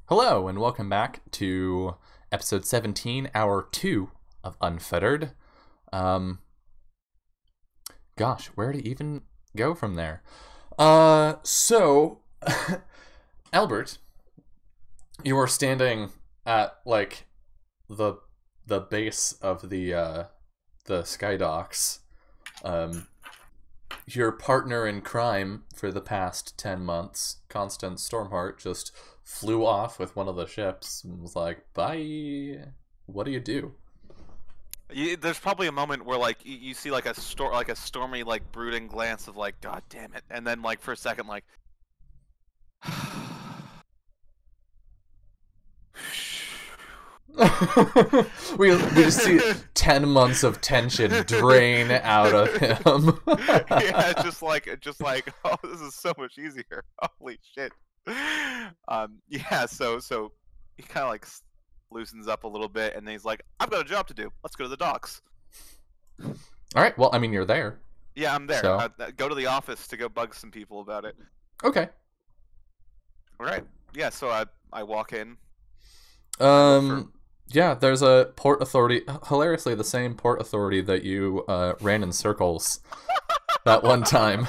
Hello, and welcome back to episode 17, hour 2 of Unfettered. Gosh, where to even go from there? So, Albert, you are standing at, like, the base of the sky docks. Your partner in crime for the past 10 months, Constance Stormheart, just flew off with one of the ships and was like, bye. What do you do? There's probably a moment where like you see like a stormy like brooding glance of like God damn it, and then like for a second like we just see 10 months of tension drain out of him. yeah, just like oh, this is so much easier. Holy shit. Yeah, so he kind of like loosens up a little bit, and then he's like, I've got a job to do. Let's go to the docks. All right. Well, I mean, you're there. Yeah, I'm there. So... go to the office to go bug some people about it. Okay. All right. Yeah. So I walk in. Yeah, there's a port authority. Hilariously, the same port authority that you ran in circles that one time.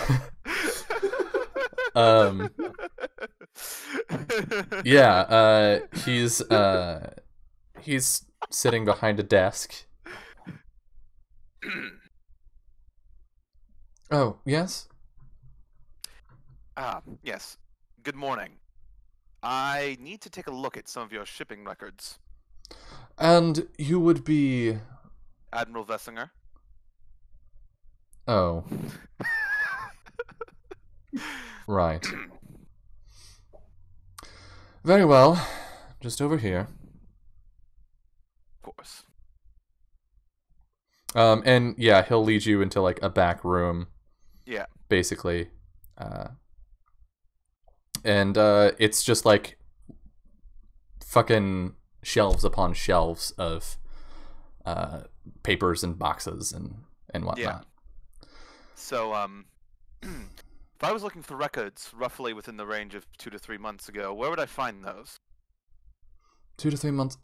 Yeah. He's sitting behind a desk. Oh, yes? Yes. Good morning. I need to take a look at some of your shipping records. And you would be... Admiral Vessinger. Oh. Right. Very well. Just over here. Of course. And yeah, he'll lead you into like a back room. Yeah. Basically. And it's just like fucking shelves upon shelves of papers and boxes and whatnot. Yeah. So if I was looking for records roughly within the range of 2 to 3 months ago, where would I find those? 2 to 3 months.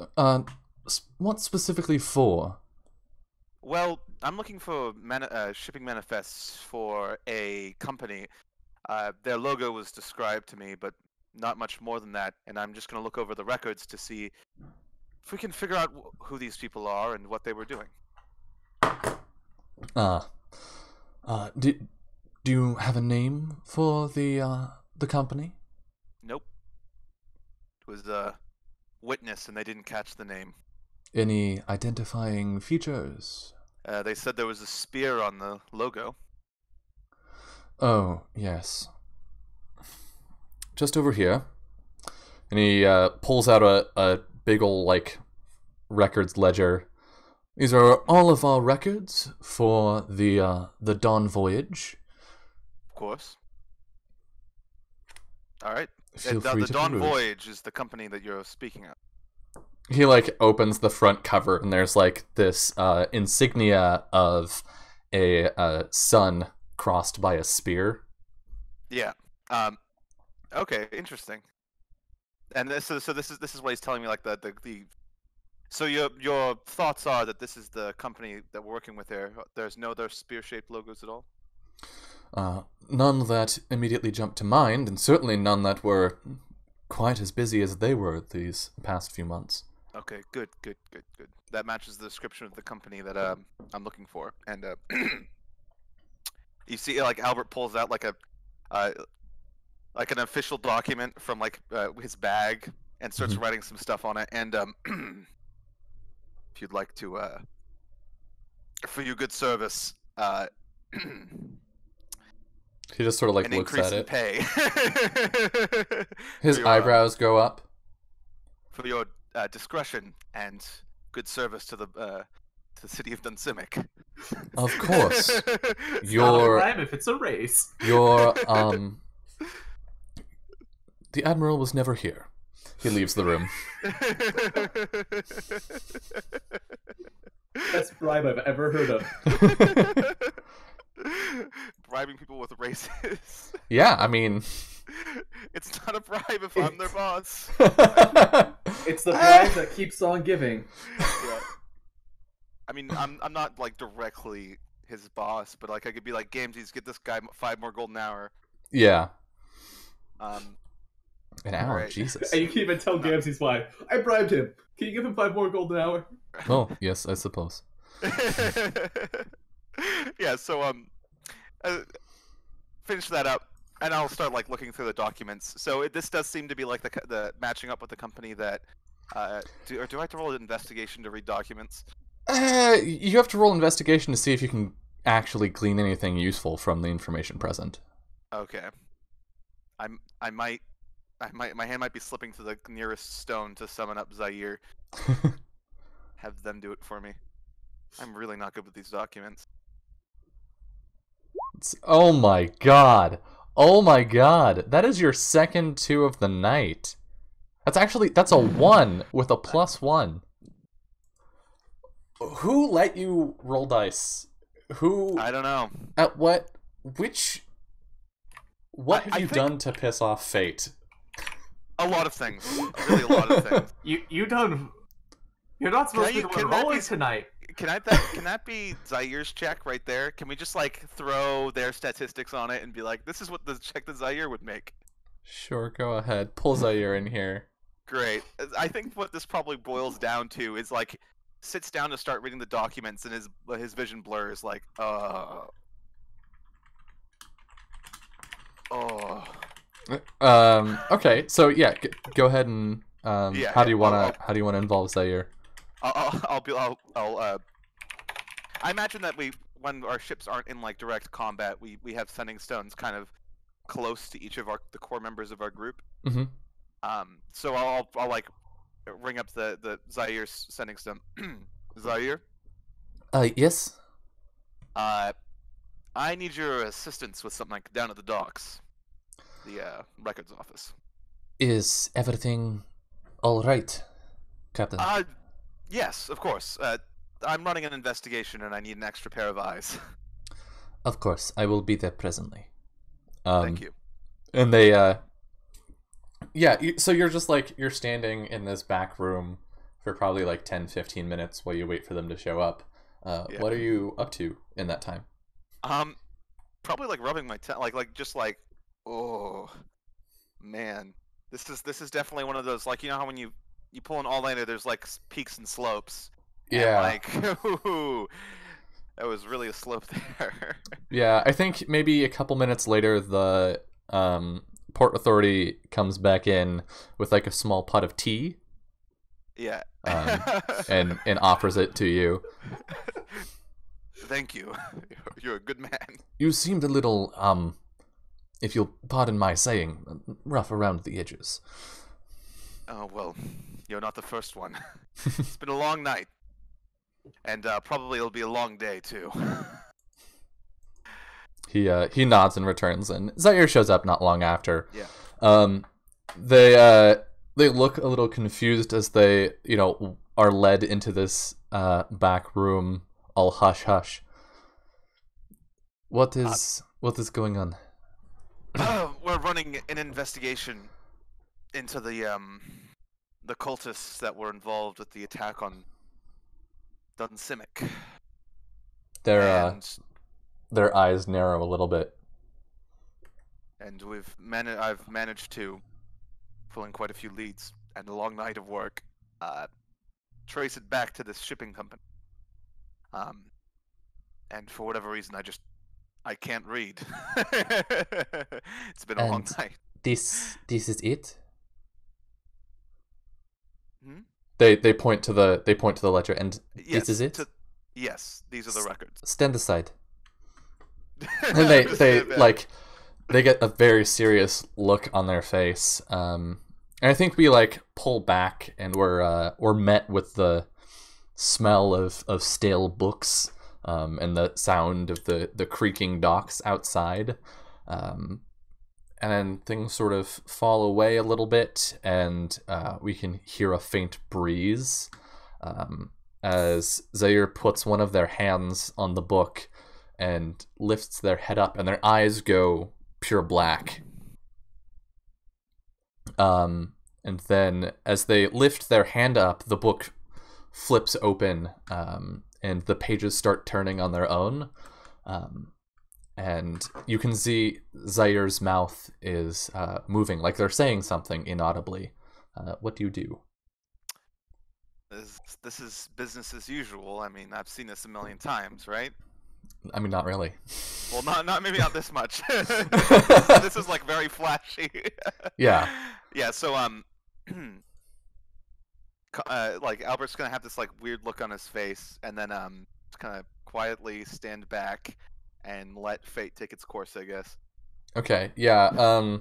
What specifically for? Well, I'm looking for shipping manifests for a company. Their logo was described to me, but not much more than that. And I'm just going to look over the records to see if we can figure out who these people are and what they were doing. Do you have a name for the company? Nope. It was a witness, and they didn't catch the name. Any identifying features? They said there was a spear on the logo. Oh, yes. Just over here. And he pulls out a big ol' like records ledger. These are all of our records for the Dawn voyage. Of course. All right. Feel free the to Dawn peruse. Voyage is the company that you're speaking of. He like opens the front cover and there's like this insignia of a sun crossed by a spear. Yeah. Okay. Interesting. And so this is what he's telling me. Like the So your thoughts are that this is the company that we're working with here. There's no other spear-shaped logos at all? None that immediately jumped to mind, and certainly none that were quite as busy as they were these past few months. Okay, good. That matches the description of the company that I'm looking for. And you see, like Albert pulls out like like an official document from like his bag and starts writing some stuff on it. And if you'd like to, for your good service, he just sort of like an looks increase at in it. Pay. His eyebrows go up. For your discretion and good service to the city of Dunsimic. Of course. It's not a crime if it's a race. The Admiral was never here. He leaves the room. Best bribe I've ever heard of. Bribing people with races. Yeah, I mean, It's not a bribe if I'm their boss. It's the bribe that keeps on giving. Yeah. I mean, I'm not like directly his boss, but like I could be like, Gamesies, get this guy 5 more gold an hour. Yeah. An hour, right. Jesus. And you can even tell Gamsey's wife, I bribed him. Can you give him 5 more gold an hour? Oh, yes, I suppose. Yeah, so finish that up, and I'll start like looking through the documents. So this does seem to be like the matching up with the company that. Do I have to roll an investigation to read documents? You have to roll investigation to see if you can actually glean anything useful from the information present. Okay. My hand might be slipping to the nearest stone to summon up Zaire. Have them do it for me. I'm really not good with these documents. Oh my god. Oh my god. That is your second 2 of the night. That's a 1 with a +1. Who let you roll dice? Who? I don't know. At what? What have you done to piss off fate? A lot of things. Really a lot of things. You're not supposed to be the one rolling tonight. Can that be Zaire's check right there? Can we just like throw their statistics on it and be like, this is what the check that Zaire would make? Sure, go ahead. Pull Zaire in here. Great. I think what this probably boils down to is like sits down to start reading the documents and his vision blurs like Okay, so yeah, go ahead and Yeah, how do you want to involve Zaire? I imagine that when our ships aren't in like direct combat, we have sending stones kind of close to each of the core members of our group. Mm-hmm. So I'll like ring up the Zaire's sending stone. Zaire? Yes? I need your assistance with something like down at the docks. The records office. Is everything all right, Captain? Yes, of course. I'm running an investigation and I need an extra pair of eyes. Of course, I will be there presently. Thank you. And they, so you're just like, you're standing in this back room for probably like 10-15 minutes while you wait for them to show up. Yeah. What are you up to in that time? Probably like rubbing my oh, man. This is definitely one of those, like, you know how when you pull an all-nighter, there's like peaks and slopes. Yeah. And, like, ooh, that was really a slope there. Yeah, I think maybe a couple minutes later, the Port Authority comes back in with like a small pot of tea. Yeah. and offers it to you. Thank you. You're a good man. You seemed a little, if you'll pardon my saying, rough around the edges. Oh, well, you're not the first one. It's been a long night. And probably it'll be a long day, too. He nods and returns, and Zaire shows up not long after. Yeah. They look a little confused as they, are led into this back room, all hush hush. What is going on? We're running an investigation into the cultists that were involved with the attack on Dunsimic. Their eyes narrow a little bit. And I've managed to pull in quite a few leads and a long night of work. Trace it back to this shipping company. And for whatever reason, I can't read. It's been a long night. This is it? Hmm? They point to the ledger, and Yes, this is it? Yes, these are the records. Stand aside. And they get a very serious look on their face. And I think we pull back, and we're met with the smell of stale books, and the sound of the creaking docks outside. And then things sort of fall away a little bit, and we can hear a faint breeze as Zaire puts one of their hands on the book and lifts their head up, and their eyes go pure black. And then as they lift their hand up, the book flips open, and the pages start turning on their own. And you can see Zaire's mouth is moving, like they're saying something inaudibly. What do you do? This is business as usual. I mean, I've seen this a million times, right? I mean, not really. Well, maybe not this much. This is like very flashy. Yeah. Yeah. So like Albert's gonna have this like weird look on his face, and then just kind of quietly stand back and let fate take its course, I guess. Okay. Yeah.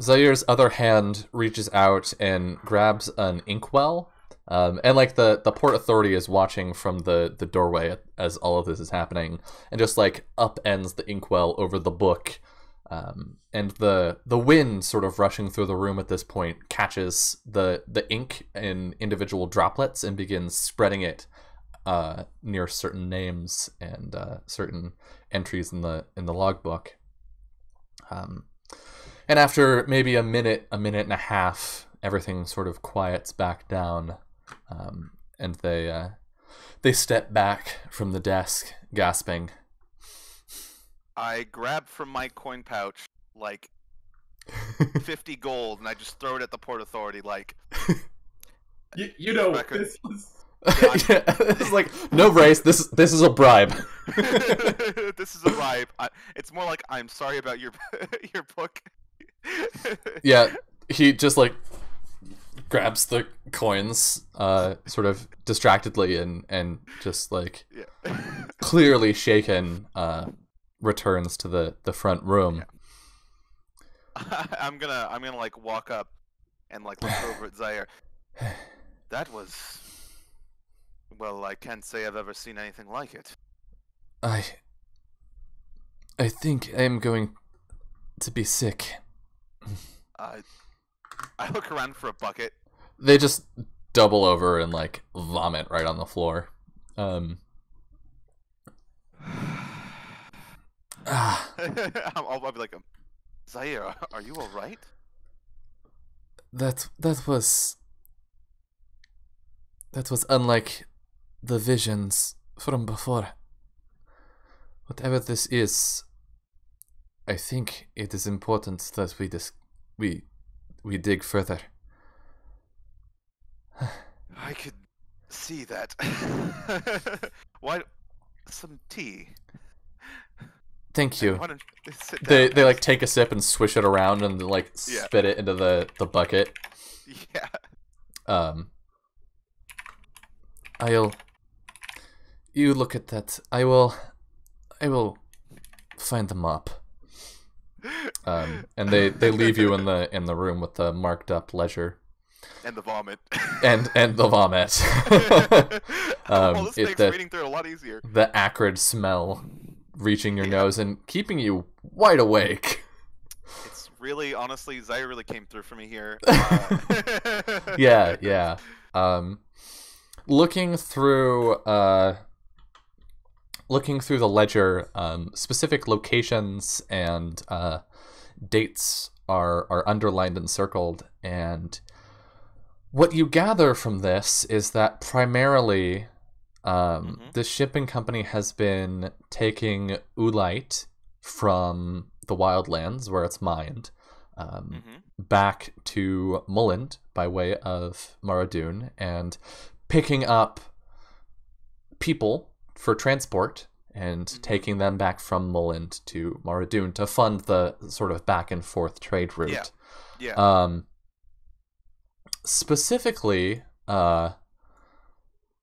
Zaire's other hand reaches out and grabs an inkwell. And like the Port Authority is watching from the doorway as all of this is happening, and just like upends the inkwell over the book, and the wind sort of rushing through the room at this point catches the ink in individual droplets and begins spreading it near certain names and certain entries in the logbook. And after maybe a minute and a half, everything sort of quiets back down. And they step back from the desk, gasping. I grab from my coin pouch like 50 gold, and I just throw it at the Port Authority. Like, you know, this was... Yeah, it's like, no, Brace, this is a bribe. This is a bribe. It's more like, I'm sorry about your book. Yeah, he just like grabs the coins sort of distractedly and just like clearly shaken returns to the front room. Yeah. I'm gonna like walk up and like look over at Zaire. That was, well, I can't say I've ever seen anything like it. I think I'm going to be sick. I look around for a bucket. They just double over and like vomit right on the floor. I'll be like, Zaire, are you all right? That was unlike the visions from before. Whatever this is, I think it is important that we dig further. I could see that. Why? Some tea. Thank you. Why don't you sit down? They like take a sip and swish it around and like spit it into the bucket. Yeah. You look at that. I will find the mop. And they leave you in the room with the marked up ledger. And the vomit. and the vomit. Well, this makes reading through it a lot easier. The acrid smell reaching your nose and keeping you wide awake. It's really, honestly, Zaire really came through for me here. Yeah. Looking through the ledger, specific locations and dates are underlined and circled, and what you gather from this is that primarily the shipping company has been taking oolite from the wildlands where it's mined back to Mulland by way of Maradoon and picking up people for transport and taking them back from Mulland to Maradoon to fund the sort of back and forth trade route. Yeah. Specifically, a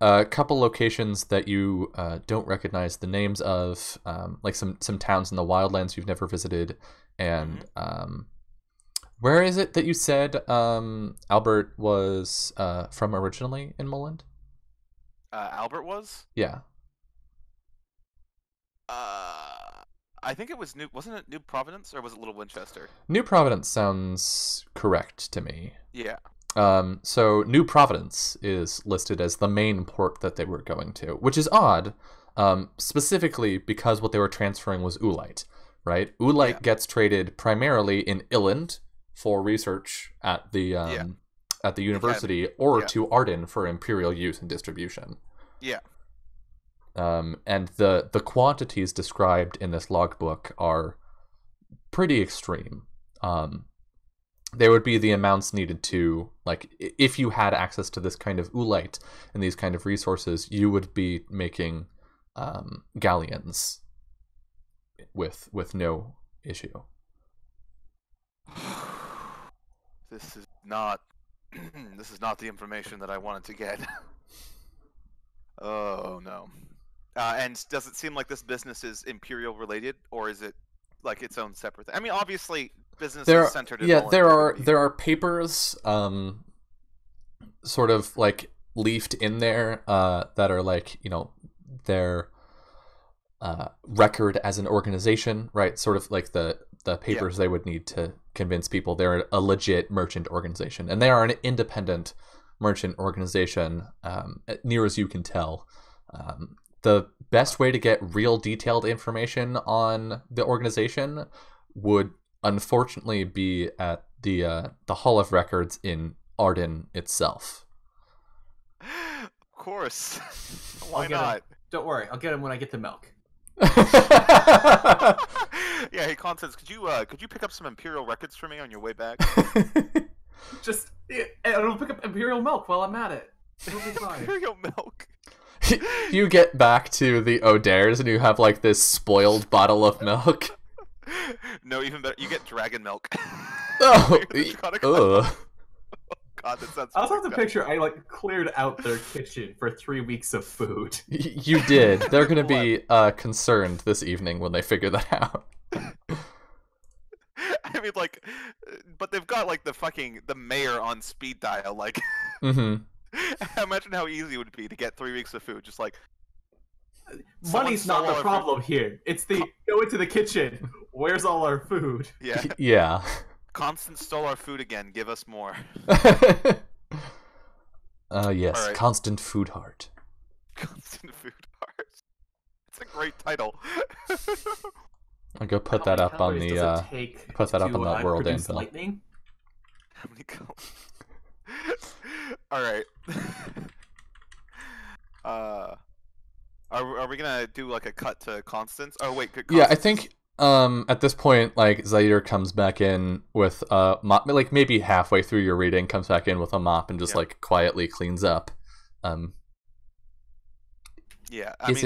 couple locations that you don't recognize the names of, like some towns in the wildlands you've never visited, and where is it that you said Albert was from originally in Mulland? Albert was? Yeah. I think it was wasn't it New Providence, or was it Little Winchester? New Providence sounds correct to me. Yeah. So New Providence is listed as the main port that they were going to, which is odd, specifically because what they were transferring was oolite, right? Oolite gets traded primarily in Illand for research at the university, Academy. or Yeah. to Arden for imperial use and distribution. Yeah. And the quantities described in this logbook are pretty extreme. They would be the amounts needed to, like, if you had access to this kind of oolite and these kind of resources, you would be making galleons with no issue. This is not this is not the information that I wanted to get. Oh no. And does it seem like this business is imperial related, or is it like its own separate thing? I mean, obviously business is centered in all there imperial are papers sort of like leafed in there that are like, you know, their record as an organization, right? Sort of like the papers they would need to convince people they're a legit merchant organization, and they are an independent merchant organization, near as you can tell. The best way to get real detailed information on the organization would unfortunately be at the Hall of Records in Arden itself. Of course. Why I'll get not? him. Don't worry, I'll get him when I get to milk. Yeah, hey Constance, could you pick up some imperial records for me on your way back? Just, I'll pick up imperial milk while I'm at it. It'll be fine. Imperial milk. You get back to the O'Dares and you have like this spoiled bottle of milk. No, even better, you get dragon milk. Oh, God, that sounds. I also have fucked to up. picture I like cleared out their kitchen for 3 weeks of food. You did. They're going to be concerned this evening when they figure that out. I mean, like, but they've got like the mayor on speed dial. Like, Mm-hmm. imagine how easy it would be to get 3 weeks of food. Just like, Money's not the problem here. It's the go into the kitchen. Where's all our food? yeah, Yeah. Constance stole our food again. Give us more. Yes, All right. Constant Food Heart. Constant food heart. It's a great title. I'll go put that up on the world info. Lightning? How many colors? All right. Are we gonna do like a cut to Constance? Oh wait, Yeah, I Constance think at this point, like, Zaire comes back in with a mop, like maybe halfway through your reading, comes back in with a mop and just Yeah. like quietly cleans up. Yeah, Is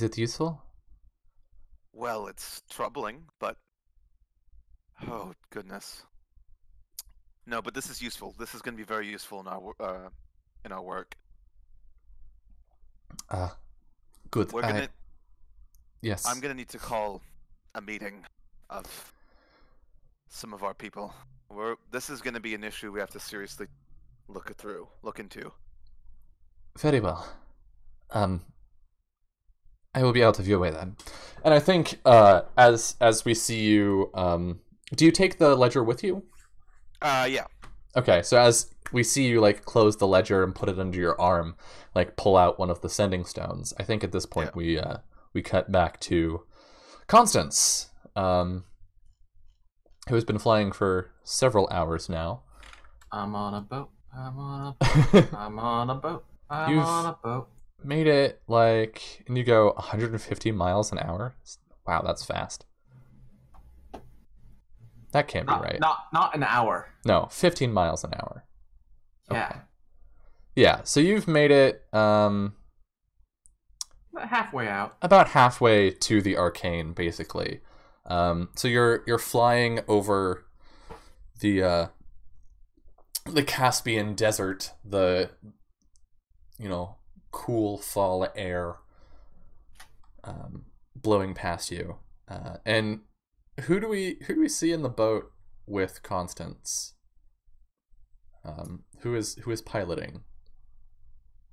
it useful? well, it's troubling, but oh goodness. No, but this is useful. This is going to be very useful in our work. Good. We're gonna. Yes. I'm gonna need to call a meeting of some of our people. This is gonna be an issue we have to seriously look into. Very well. I will be out of your way then. And I think as we see you, do you take the ledger with you? Yeah. Okay, so as we see you like close the ledger and put it under your arm, like pull out one of the sending stones, I think at this point we cut back to Constance, who has been flying for several hours now. I'm on a boat. I'm on a boat. I'm on a boat. I'm on a boat. Made it like, and you go 150 miles an hour. Wow, that's fast. That can't be right. Not an hour. No, 15 miles an hour. Yeah. Okay. Yeah, so you've made it About halfway out. about halfway to the arcane, basically. So you're flying over the Caspian desert, the cool fall air blowing past you, and who do we see in the boat with Constance? Who is piloting,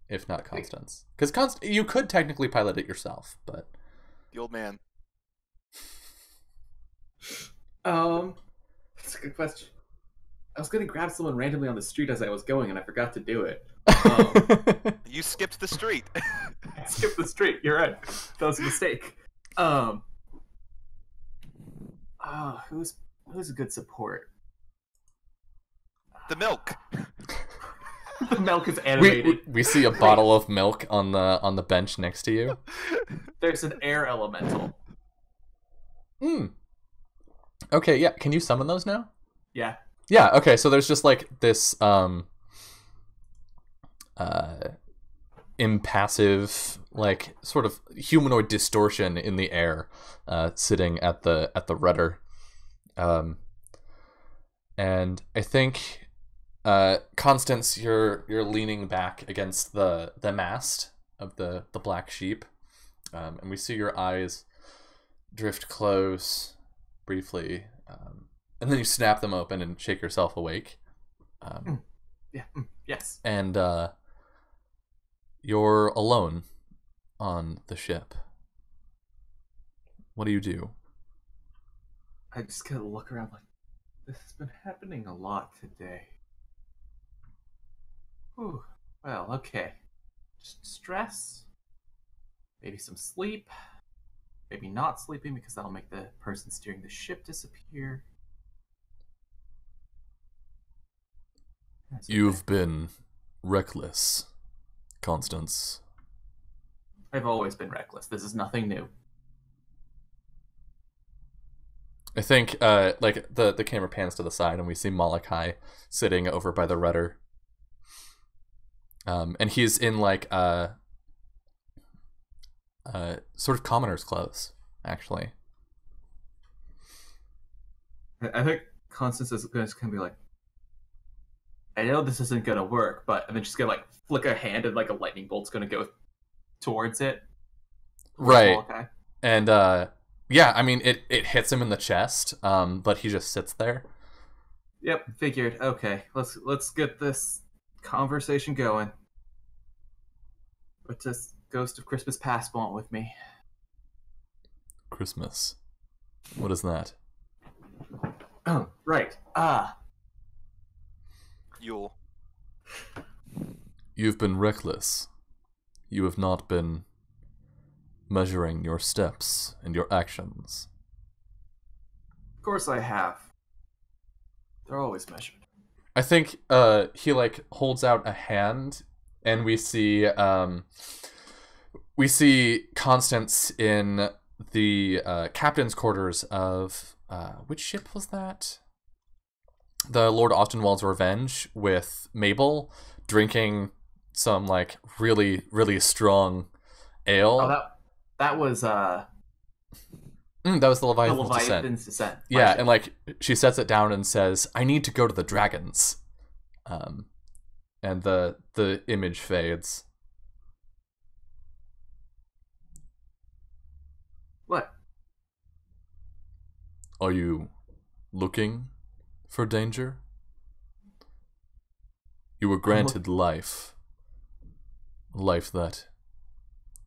if not Constance? Because you could technically pilot it yourself, but The old man. That's a good question. I was gonna grab someone randomly on the street as I was going, and I forgot to do it. You skipped the street. I skipped the street. You're right. That was a mistake. Who's a good support? The milk. The milk is animated. We see a bottle of milk on the bench next to you. There's an air elemental. Okay, yeah. Can you summon those now? Yeah. Yeah, okay, so there's just like this impassive, like sort of humanoid distortion in the air, sitting at the rudder. And I think Constance, you're leaning back against the mast of the black sheep. And we see your eyes drift close briefly. And then you snap them open and shake yourself awake. Yes. And you're alone on the ship. What do you do? I just gotta look around like, this has been happening a lot today. Whew. Well, okay. Just stress. Maybe some sleep. Maybe not sleeping because that'll make the person steering the ship disappear. You've been reckless, Constance. I've always been reckless. This is nothing new. I think like the camera pans to the side and we see Malachi sitting over by the rudder. And he's in like sort of commoner's clothes, actually. I think Constance is going to be like, I know this isn't going to work, but and then she's going to like flick a hand and like a lightning bolt's going to go towards it. Right. Malachi. And yeah, I mean it hits him in the chest, but he just sits there. Yep, figured. Okay, let's get this conversation going. What does Ghost of Christmas Past want with me? Christmas. What is that? Oh, right. Yule. You've been reckless. You have not been measuring your steps and your actions. Of course I have. They're always measured. I think he like holds out a hand and we see Constance in the captain's quarters of which ship was that? The Lord Austenwald's Revenge, with Mabel drinking some like really, really strong ale. Oh, that was that was the Leviathan's Descent. Yeah, and like she sets it down and says, "I need to go to the dragons," and the image fades. What? Are you looking for danger? You were granted life. Life that,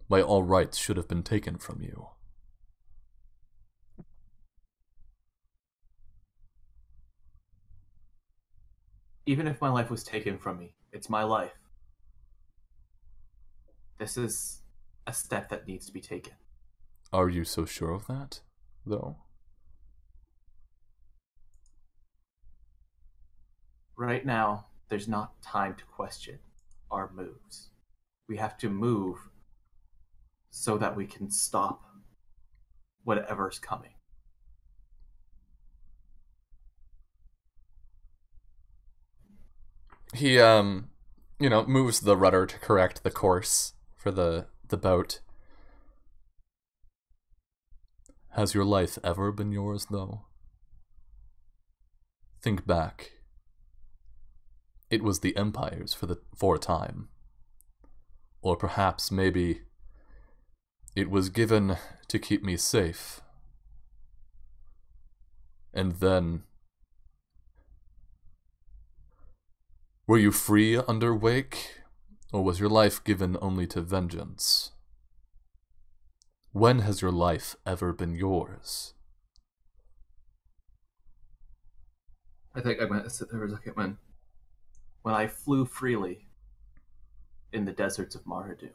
by all rights, should have been taken from you. Even if my life was taken from me, it's my life. This is a step that needs to be taken. Are you so sure of that, though? Right now, there's not time to question our moves. We have to move so that we can stop whatever's coming. He, moves the rudder to correct the course for the boat. Has your life ever been yours, though? Think back. It was the Empire's for a time. Or perhaps, maybe, it was given to keep me safe. And then, were you free under Wake, or was your life given only to vengeance? When has your life ever been yours? I think I'm going to sit there for a second. When I flew freely in the deserts of Maradu.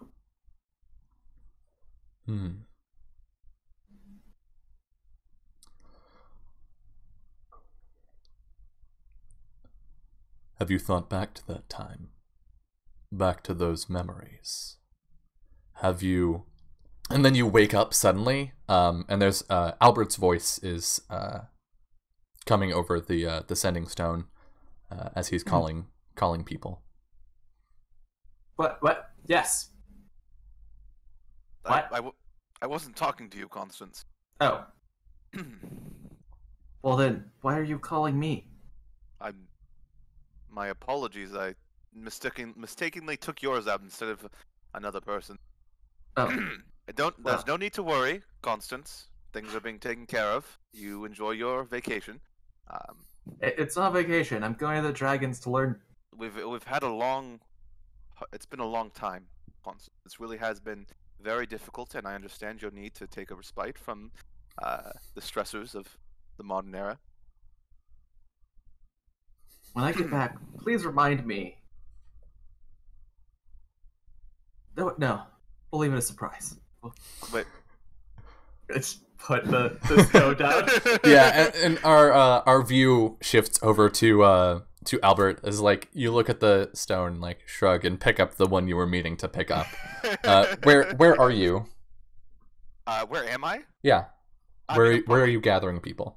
Have you thought back to that time? Back to those memories? Have you... And then you wake up suddenly, and there's Albert's voice is coming over the sending stone as he's calling people. What? Yes. What? I wasn't talking to you, Constance. Oh. Well then, why are you calling me? My apologies. I mistakenly took yours out instead of another person. Oh. There's no need to worry, Constance. Things are being taken care of. You enjoy your vacation. It's not vacation. I'm going to the Dragons to learn. We've had it's been a long time, Constance. This really has been very difficult, and I understand your need to take a respite from the stressors of the modern era. When I get back, please remind me. No. We'll leave it a surprise. Wait. Let's put the snow down. Yeah, and our view shifts over to Albert as like you look at the stone, like shrug and pick up the one you were meaning to pick up. Where are you? Where am I? Yeah. Where are you gathering people?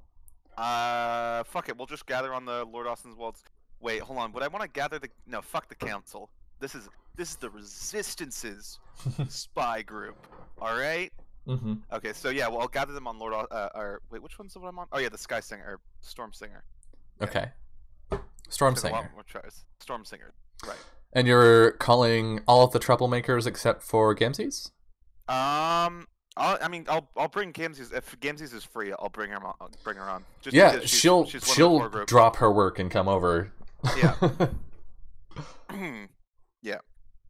Fuck it. We'll just gather on the Lord Austin's walls. Wait, hold on. Would I want to gather no? Fuck the council. This is the Resistance's spy group. All right. Mm-hmm. Okay, so yeah, well, I'll gather them on Lord. Wait, which one's the one I'm on? Oh yeah, the Sky Singer, or Storm Singer. Okay. Storm Singer. A lot more tries. Storm Singer. Right. And you're calling all of the troublemakers except for Gamses? I'll bring Gamses if Gamses is free. I'll bring her on. Bring her on. Just yeah, because she'll she's one of the core drop her work and come over. Yeah. Yeah.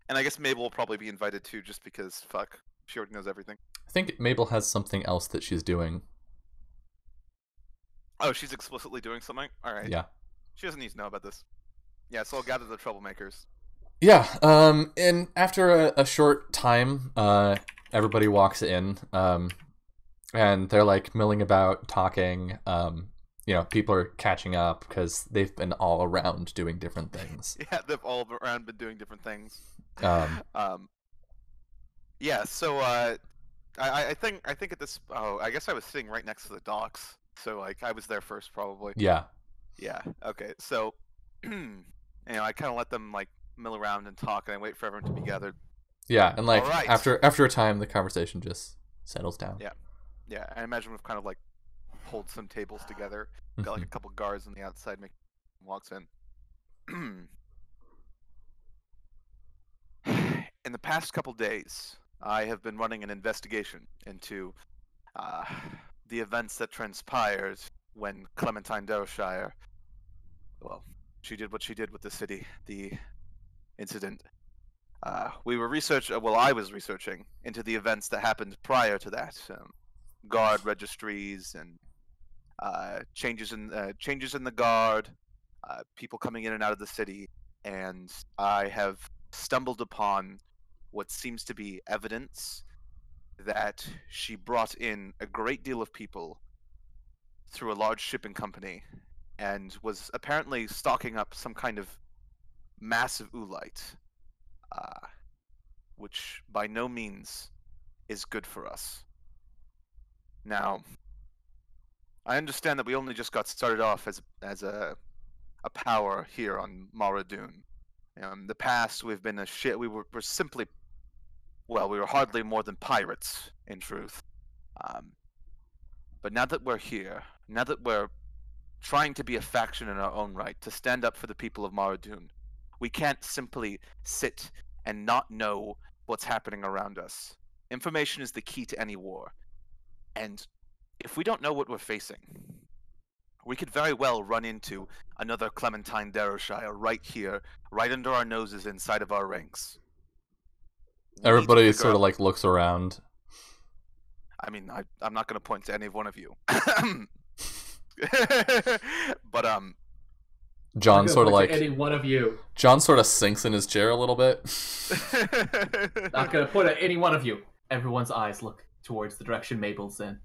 And I guess Mabel will probably be invited too, just because fuck, she already knows everything. I think Mabel has something else that she's doing. Oh, she's explicitly doing something? Alright. Yeah. She doesn't need to know about this. Yeah, so I'll gather the troublemakers. Yeah, and after a short time, everybody walks in, and they're like milling about, talking, people are catching up because they've been all around doing different things. Yeah, they've all around been doing different things. Yeah, so I think at this. Oh, I guess I was sitting right next to the docks, so like I was there first probably. Yeah. Yeah. Okay. So, I kind of let them like mill around and talk, and I wait for everyone to be gathered. Yeah, and like right. after a time, the conversation just settles down. Yeah. Yeah. I imagine we've kind of like pulled some tables together, got like a couple guards on the outside, walks in. In the past couple days, I have been running an investigation into the events that transpired when Clementine Derrishire, well, she did what she did with the city, the incident. I was researching into the events that happened prior to that, guard registries and changes in the guard, people coming in and out of the city, and I have stumbled upon what seems to be evidence that she brought in a great deal of people through a large shipping company and was apparently stocking up some kind of massive oolite, which by no means is good for us. Now, I understand that we only just got started off as a power here on Mara Dune. In the past, we've been we were simply, well, we were hardly more than pirates, in truth. But now that we're here, now that we're trying to be a faction in our own right, to stand up for the people of Mara Dune, we can't simply sit and not know what's happening around us. Information is the key to any war. And if we don't know what we're facing, we could very well run into another Clementine Derrishire right here, right under our noses inside of our ranks. Everybody sort of like looks around. I mean, I'm not going to point to any one of you. But John sort of like any one of you. John sort of sinks in his chair a little bit. Not going to point at any one of you. Everyone's eyes look towards the direction Mabel's in.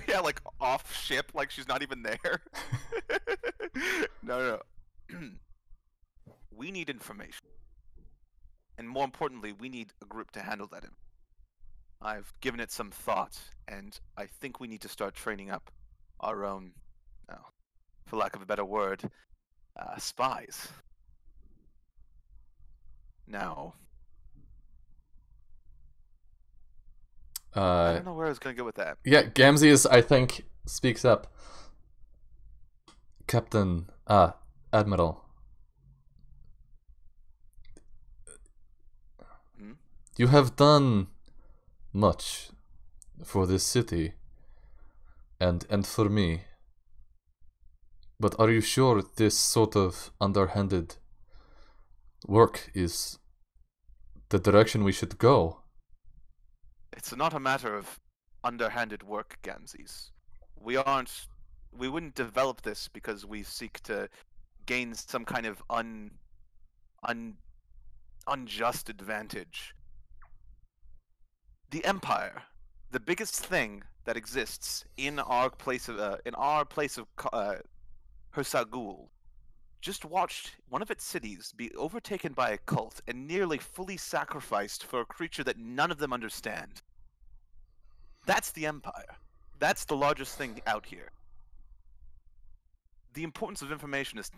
Yeah, like off ship, like she's not even there. No. We need information. And more importantly, we need a group to handle that. I've given it some thought, and I think we need to start training up our own, for lack of a better word, spies. Now, I don't know where I was going to go with that. Yeah, Gamzees, I think, speaks up. Captain, Admiral. You have done much for this city and for me. But are you sure this sort of underhanded work is the direction we should go? It's not a matter of underhanded work, Gamzees. We wouldn't develop this because we seek to gain some kind of unjust advantage. The Empire, the biggest thing that exists in our place of Hersagul, just watched one of its cities be overtaken by a cult and nearly fully sacrificed for a creature that none of them understand. That's the Empire. That's the largest thing out here. The importance of information is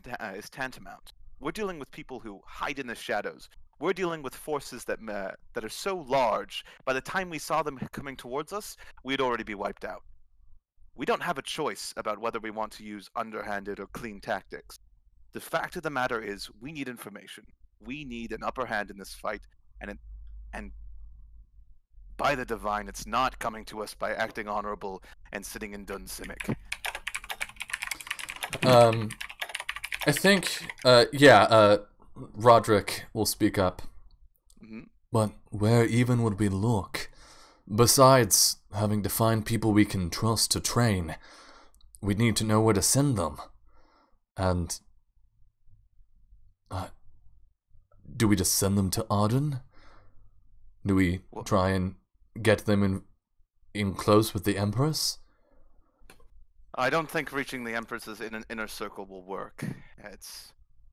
tantamount. We're dealing with people who hide in the shadows. We're dealing with forces that are so large, by the time we saw them coming towards us, we'd already be wiped out. We don't have a choice about whether we want to use underhanded or clean tactics. The fact of the matter is, we need information. We need an upper hand in this fight, and by the divine, it's not coming to us by acting honorable and sitting in Dun Simic. I think, Roderick will speak up. Mm-hmm. But where even would we look? Besides having to find people we can trust to train, we need to know where to send them. And do we just send them to Arden? Do we try and get them in close with the Empress? I don't think reaching the Empress's inner circle will work.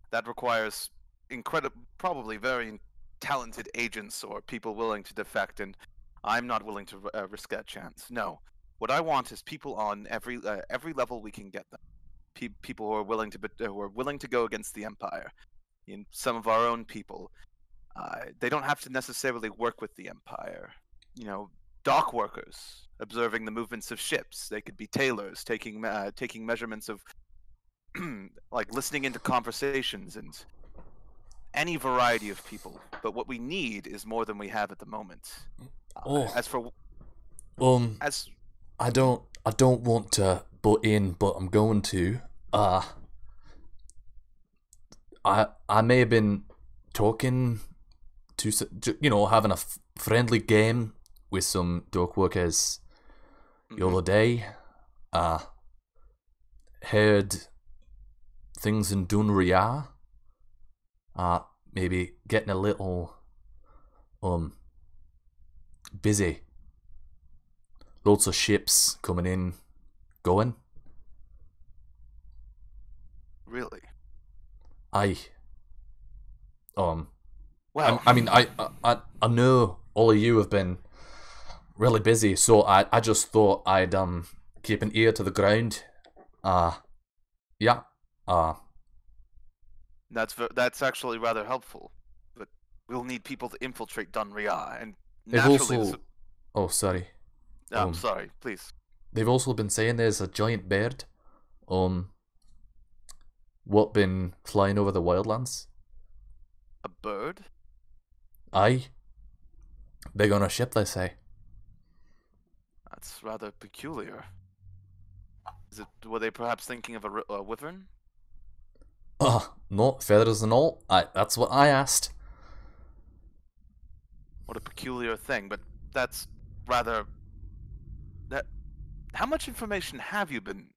That requires probably very talented agents or people willing to defect, and I'm not willing to risk that chance. No, what I want is people on every level we can get them. People who are willing to go against the Empire. Some of our own people. They don't have to necessarily work with the Empire. Dock workers observing the movements of ships. They could be tailors taking measurements of, like listening into conversations, and any variety of people. But what we need is more than we have at the moment. I don't want to butt in, but I'm going to. I may have been talking to, having a friendly game with some dock workers the other day. Heard things in Dunria. Maybe getting a little busy. Lots of ships coming in, going. Really? Aye. Well, I know all of you have been really busy, so I just thought I'd keep an ear to the ground. That's actually rather helpful, but we'll need people to infiltrate Dunria, and they've naturally. Sorry. I'm sorry, please. They've also been saying there's a giant bird, what been flying over the wildlands. A bird? Aye. Big on a ship, they say. That's rather peculiar. Were they perhaps thinking of a wyvern? No, feathers and all. That's what I asked. What a peculiar thing, but that's rather... How much information have you been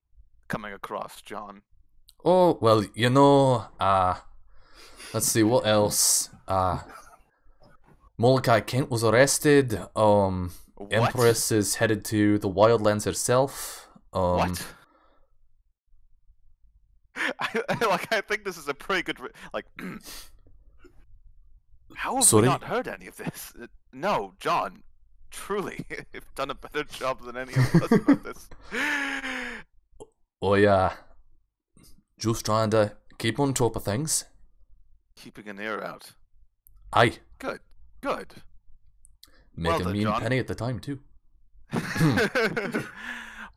coming across, John? Oh, well, let's see, what else? Molokai Kent was arrested. What? Empress is headed to the Wildlands herself. What? I think this is a pretty good. How have Sorry? we not heard any of this? No, John. Truly, you've done a better job than any of us about this. Oh yeah, just trying to keep on top of things. Keeping an ear out. Aye, Good. making Well done, me John. and Penny at the time too.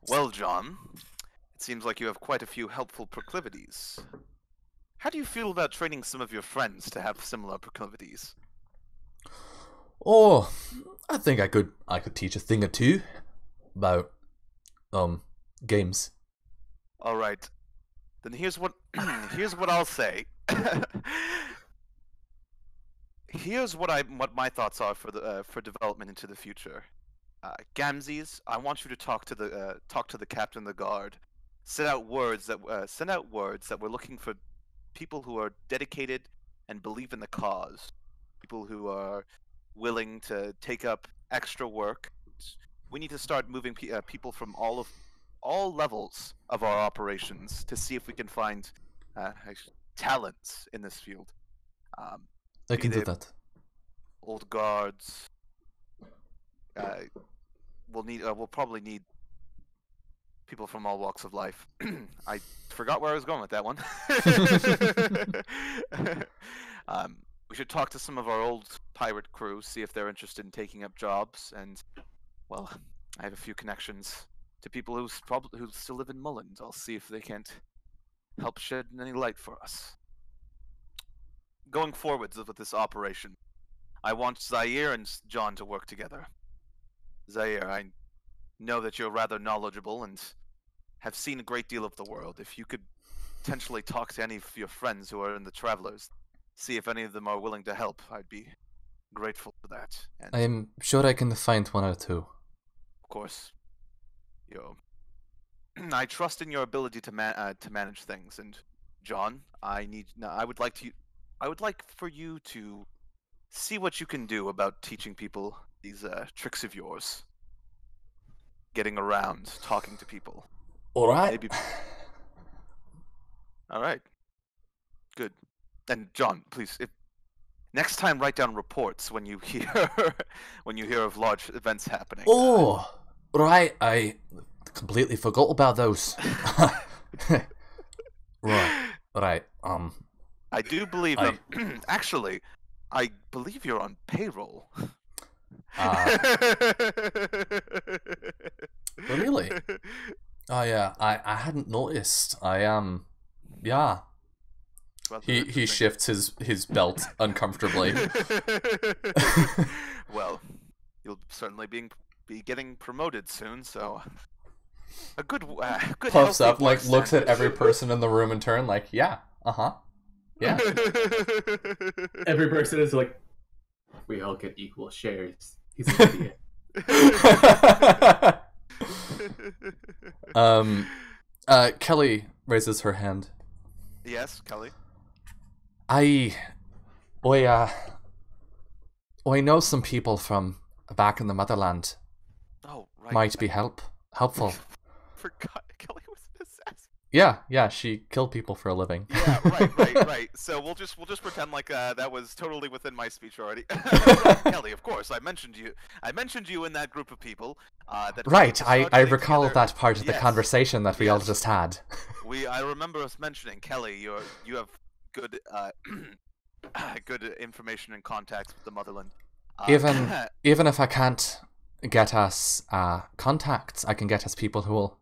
Well, John, it seems like you have quite a few helpful proclivities. How do you feel about training some of your friends to have similar proclivities? Oh, I think I could teach a thing or two about games. All right. Then here's what I'll say. Here's what my thoughts are for development into the future. Gamzees, I want you to talk to the captain of the guard. Send out words that we're looking for people who are dedicated and believe in the cause. People who are willing to take up extra work. We need to start moving people from all levels of our operations to see if we can find talents in this field. I can do they that. Old guards. We'll probably need people from all walks of life. I forgot where I was going with that one. We should talk to some of our old pirate crew, see if they're interested in taking up jobs. And well, I have a few connections to people who still live in Mullins. I'll see if they can't help shed any light for us. Going forwards with this operation, I want Zaire and John to work together. Zaire, I know that you're rather knowledgeable and have seen a great deal of the world. If you could potentially talk to any of your friends who are in the Travelers, see if any of them are willing to help, I'd be grateful for that. And I'm sure I can find one or two. of course, I trust in your ability to manage things. And John, I would like for you to see what you can do about teaching people these tricks of yours. Getting around, talking to people. All right. Maybe. All right. Good. And John, please, next time write down reports when you hear of large events happening. Oh, right. I completely forgot about those. Right. I do believe actually, I believe you're on payroll. Really? Oh yeah, I hadn't noticed. I am, yeah. He shifts his belt uncomfortably. Well, you'll certainly be getting promoted soon, so a good Puffs up, healthy like looks at sandwich. every person in the room in turn, like yeah, yeah. Every person is like, we all get equal shares. He's an idiot. Kelly raises her hand. Yes, Kelly. I know some people from back in the motherland. Oh, right. Might be helpful. Forgot Kelly was an assassin. Yeah, she killed people for a living. Yeah, right. So we'll just pretend like that was totally within my speech already. Kelly, of course, I mentioned you in that group of people. Right, I recall that part of the conversation that we all just had. I remember us mentioning, Kelly, you have good good information and contacts with the motherland. Even if I can't get us contacts, I can get us people who will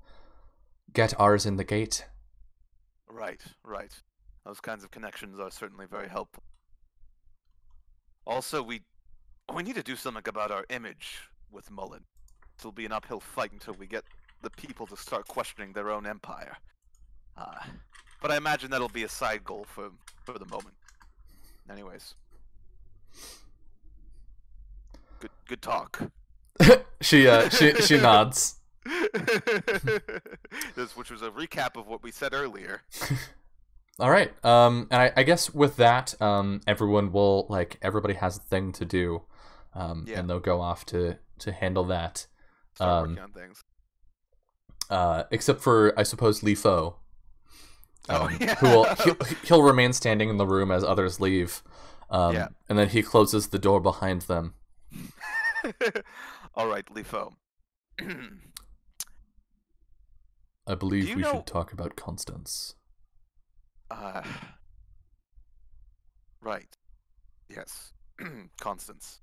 get ours in the gate. Right. Those kinds of connections are certainly very helpful. Also, we need to do something about our image with Mullen. It'll be an uphill fight until we get the people to start questioning their own empire. But I imagine that'll be a side goal for the moment. Anyways. Good talk. She nods. Which was a recap of what we said earlier. All right. And I guess with that, everybody has a thing to do. Yeah. and they'll go off to handle that. Start working on things. Except for, I suppose, Li Fo, Yeah. who will he'll remain standing in the room as others leave, Yeah. and then he closes the door behind them. All right, Lifo. I believe you we know- should talk about Constance. Right. Yes. Constance.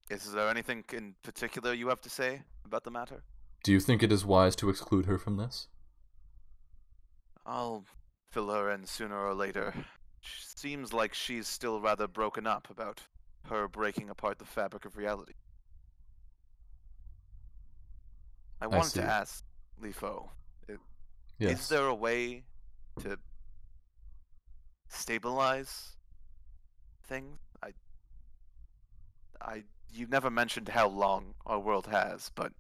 Is there anything in particular you have to say about the matter? Do you think it is wise to exclude her from this? I'll fill her in sooner or later. Seems like she's still rather broken up about her breaking apart the fabric of reality. I wanted see. to ask, Lifo, Yes. is there a way to stabilize things? You never mentioned how long our world has, but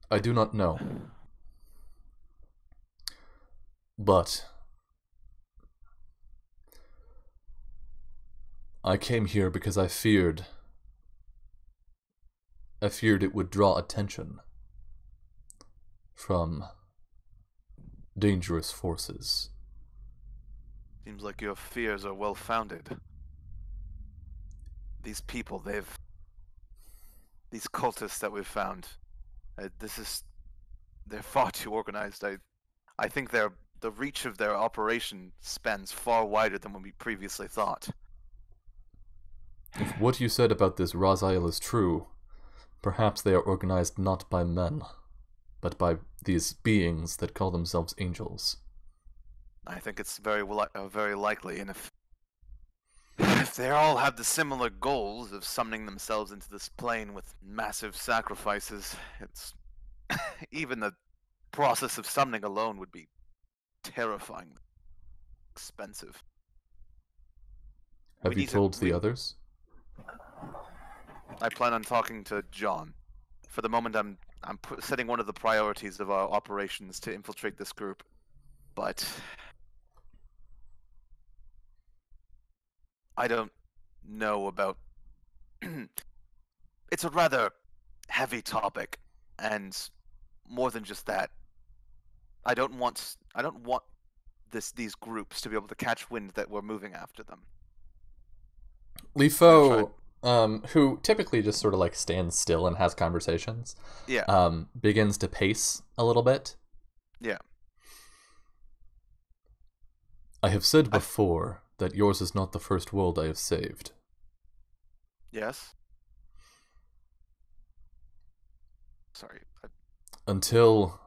I do not know. But I came here because I feared it would draw attention from dangerous forces. seems like your fears are well founded. These people, these cultists that we've found, they're far too organized. I think the reach of their operation spans far wider than what we previously thought. If what you said about this Raziel is true, perhaps they are organized not by men, but by these beings that call themselves angels. I think it's very likely, and if they all have the similar goals of summoning themselves into this plane with massive sacrifices, it's even the process of summoning alone would be terrifying, expensive. Have you told the others? I plan on talking to John. For the moment, I'm setting one of the priorities of our operations to infiltrate this group, but I don't know about. It's a rather heavy topic, and more than just that, I don't want these groups to be able to catch wind that we're moving after them. Li Fo, who typically just sort of like stands still and has conversations, begins to pace a little bit. Yeah. I have said before that yours is not the first world I have saved. Yes. Sorry. Until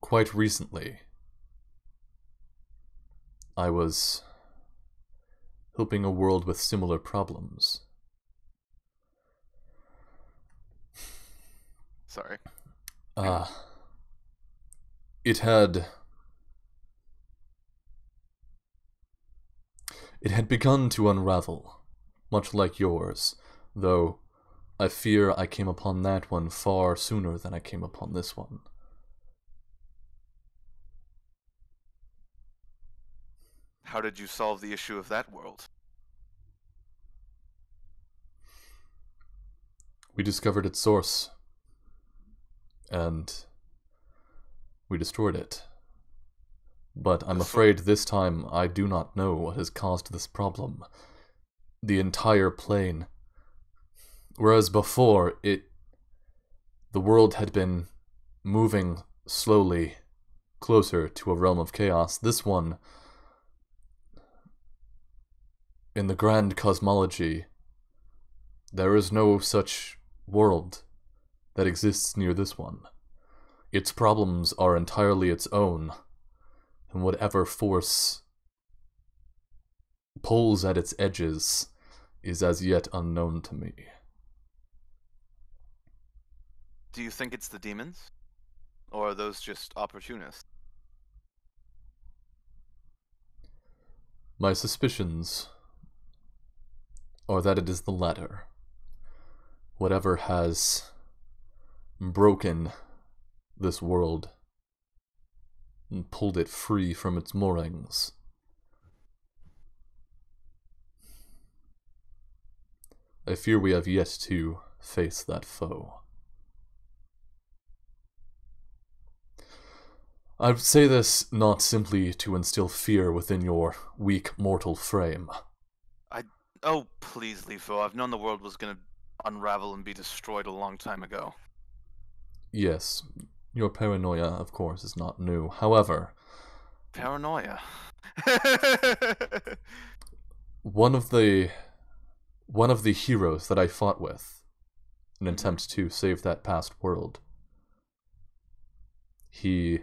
quite recently, I was helping a world with similar problems. Sorry. It had begun to unravel, much like yours, though I fear I came upon that one far sooner than I came upon this one. How did you solve the issue of that world? We discovered its source, and we destroyed it. But I'm afraid this time I do not know what has caused this problem. The entire plane. Whereas before, the world had been moving slowly closer to a realm of chaos. This one, in the grand cosmology, there is no such world that exists near this one. Its problems are entirely its own, and whatever force pulls at its edges is as yet unknown to me. Do you think it's the demons? Or are those just opportunists? My suspicions are that it is the latter. Whatever has broken this world and pulled it free from its moorings I fear we have yet to face that foe. I say this not simply to instill fear within your weak mortal frame. Oh, please, Lifo. I've known the world was gonna unravel and be destroyed a long time ago. Yes, your paranoia, of course, is not new. However... Paranoia? One of the heroes that I fought with in an attempt to save that past world, he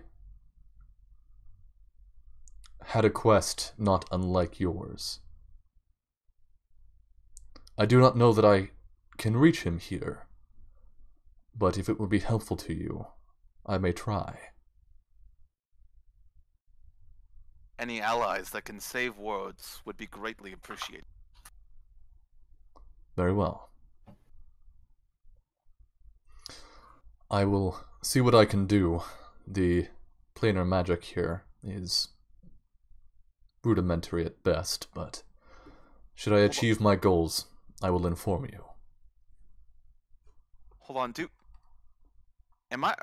had a quest not unlike yours. I do not know that I can reach him here, but if it would be helpful to you, I may try. Any allies that can save worlds would be greatly appreciated. Very well. I will see what I can do. The planar magic here is rudimentary at best, but should I achieve my goals, I will inform you. Hold on,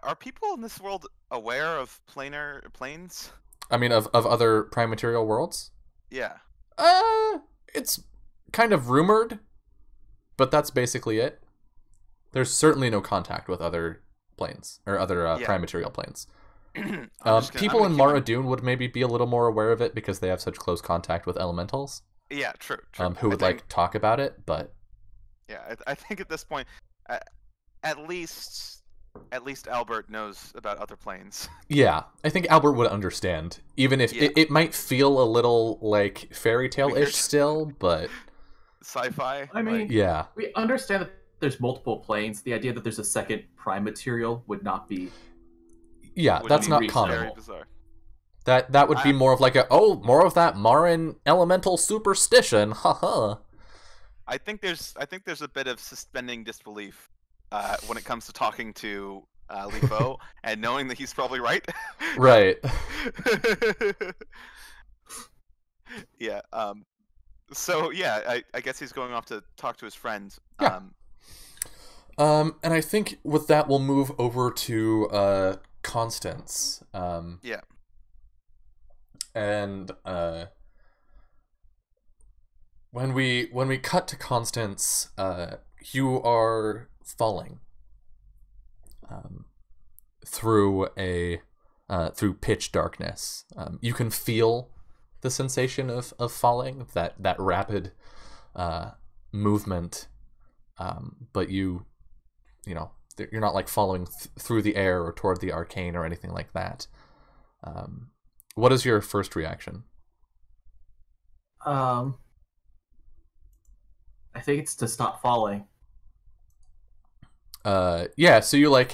are people in this world aware of planes? I mean, of other prime material worlds? Yeah. It's kind of rumored, but that's basically it. There's certainly no contact with other planes, or other prime material planes. People in Mara Dune would maybe be a little more aware of it because they have such close contact with elementals. Yeah, true. Who would talk about it, but yeah, I think at this point, at least Albert knows about other planes. Yeah, I think Albert would understand, even if it might feel a little like fairy tale-ish still, but sci-fi. I mean, yeah, we understand that there's multiple planes. The idea that there's a second prime material would not be. Yeah, that's not common. Very bizarre. That would be more of like more of that Marin elemental superstition, haha. I think there's a bit of suspending disbelief when it comes to talking to Lifo and knowing that he's probably right. Right. Yeah. So yeah, I guess he's going off to talk to his friend. Yeah. And I think with that we'll move over to Constance. Yeah. And when we cut to Constance, you are falling through pitch darkness. You can feel the sensation of falling, that rapid movement, but you're not like falling through the air or toward the arcane or anything like that. What is your first reaction? I think it's to stop falling. Yeah, so you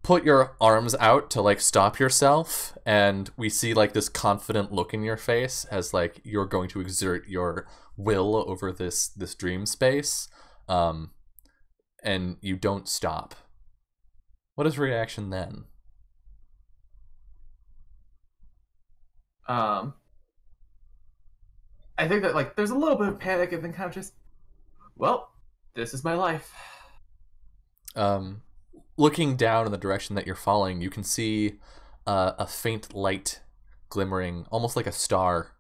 put your arms out to stop yourself, and we see this confident look in your face as you're going to exert your will over this dream space, and you don't stop. What is your reaction then? I think that there's a little bit of panic and then kind of just, well, this is my life. Looking down in the direction that you're falling, you can see a faint light glimmering, almost like a star.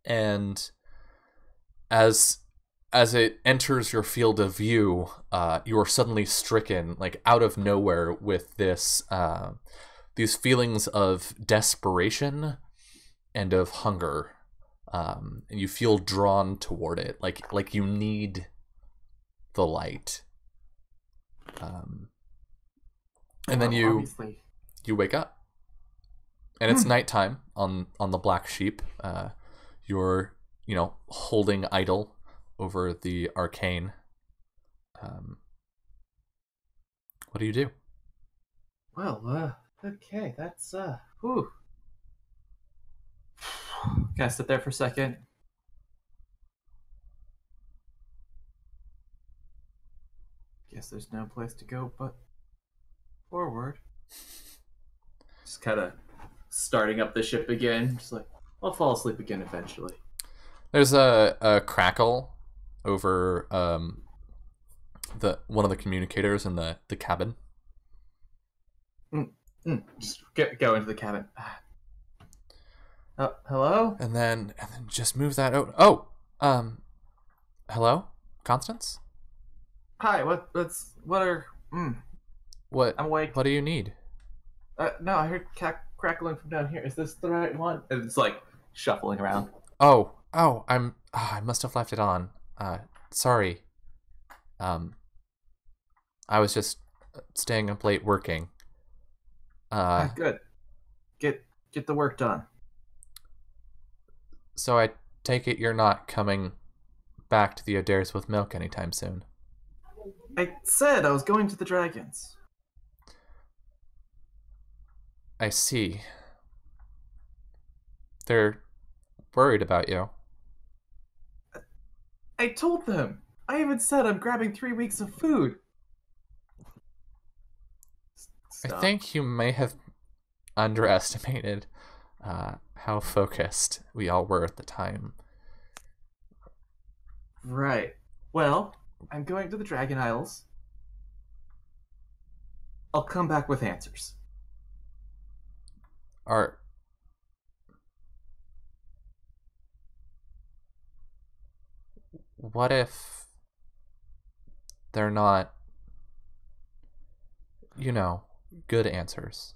And as it enters your field of view, you are suddenly stricken, out of nowhere, with these feelings of desperation and of hunger. And you feel drawn toward it, like you need the light. And then you wake up, and it's nighttime on the Black Sheep. You're holding idle over the arcane. What do you do? Well, okay, that's whew. Can I sit there for a second? Guess there's no place to go but forward. Just kind of starting up the ship again. Just I'll fall asleep again eventually. There's a crackle over the one of the communicators in the cabin. Just go into the cabin. Hello? And then just move that out. Oh, hello, Constance. Hi. What are? What? I'm awake. What do you need? No, I heard crackling from down here. Is this the right one? And it's like shuffling around. Oh, I must have left it on. Sorry. I was just staying up late working. Good. Get the work done. So I take it you're not coming back to the Adares with milk anytime soon. I said I was going to the dragons. I see. They're worried about you. I told them. I even said I'm grabbing 3 weeks of food. Stop. I think you may have underestimated how focused we all were at the time. Right. Well, I'm going to the Dragon Isles. I'll come back with answers. What if they're not, good answers?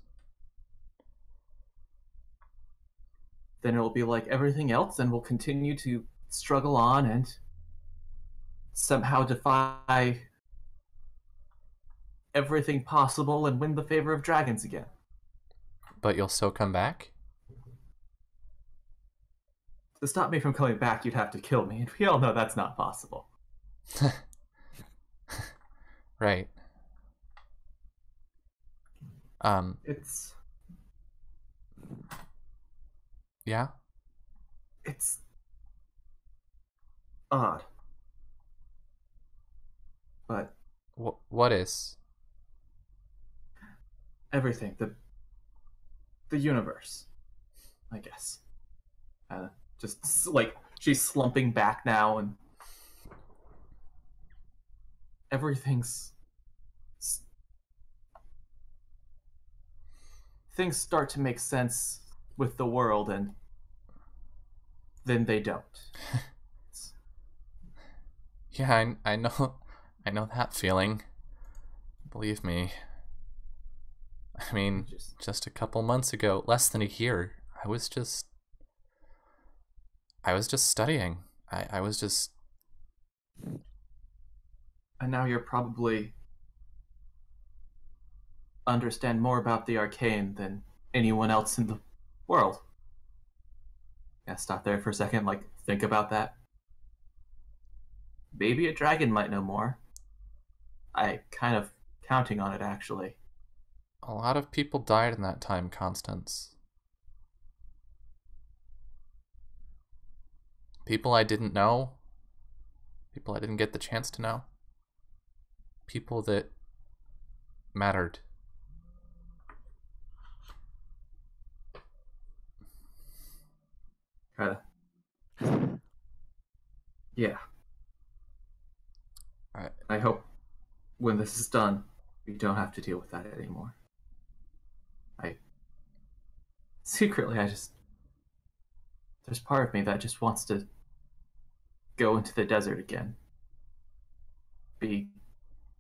Then it'll be like everything else, and we'll continue to struggle on and somehow defy everything possible and win the favor of dragons again. But you'll still come back? To stop me from coming back, you'd have to kill me, and we all know that's not possible. Right. It's... Yeah? It's... odd. But... What is? Everything. The universe. I guess. Just, like, she's slumping back now, and... everything's... things start to make sense with the world, and then they don't. Yeah, I know that feeling. Believe me. I mean, just a couple months ago, less than a year, I was just studying. I was just... And now you're probably understand more about the arcane than anyone else in the world. Yeah, stop there for a second, like, think about that. Maybe a dragon might know more. I kind of counting on it, actually. A lot of people died in that time, Constance. People I didn't know. People I didn't get the chance to know. People that mattered. Yeah. I hope when this is done, we don't have to deal with that anymore. Secretly, there's part of me that just wants to go into the desert again.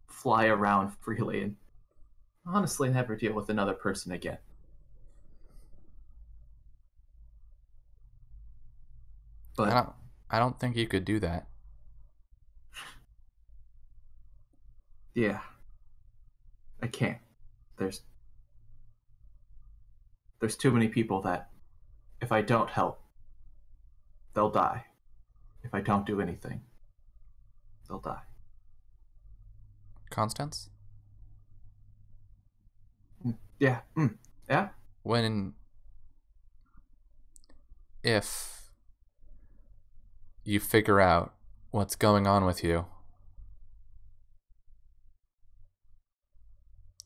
Fly around freely and honestly never deal with another person again. But I don't think you could do that. Yeah. I can't. There's too many people that if I don't help, they'll die. If I don't do anything, they'll die. Constance? Yeah. Yeah? If you figure out what's going on with you,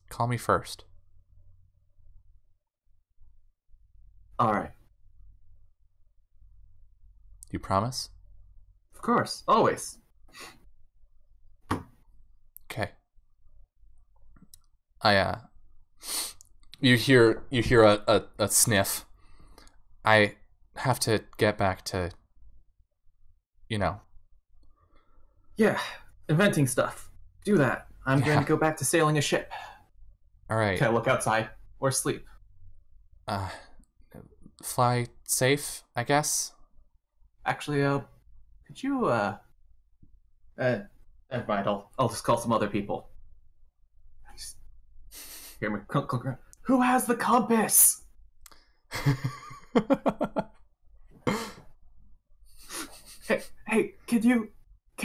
call me first. All right. You promise? Of course. Always. You hear a sniff. I have to get back to, Yeah, inventing stuff. Do that. I'm going Yeah. to go back to sailing a ship. All right. Can I look outside or sleep? Fly safe, I guess. Actually, could you, never mind, I'll just call some other people. Hear me crunk, crunk, crunk. Who has the compass? Hey, can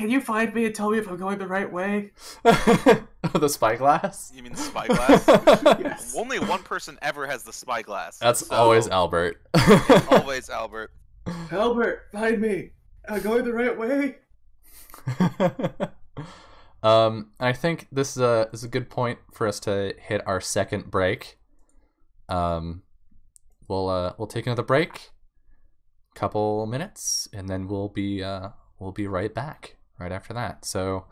you find me and tell me if I'm going the right way? The spyglass? You mean the spyglass? Yes. Only one person ever has the spyglass. That's so always Albert. always Albert. Albert, find me. Am I going the right way? I think this is a good point for us to hit our second break. We'll take another break, couple minutes, and then we'll be right back right after that. So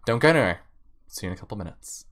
don't go anywhere. See you in a couple minutes.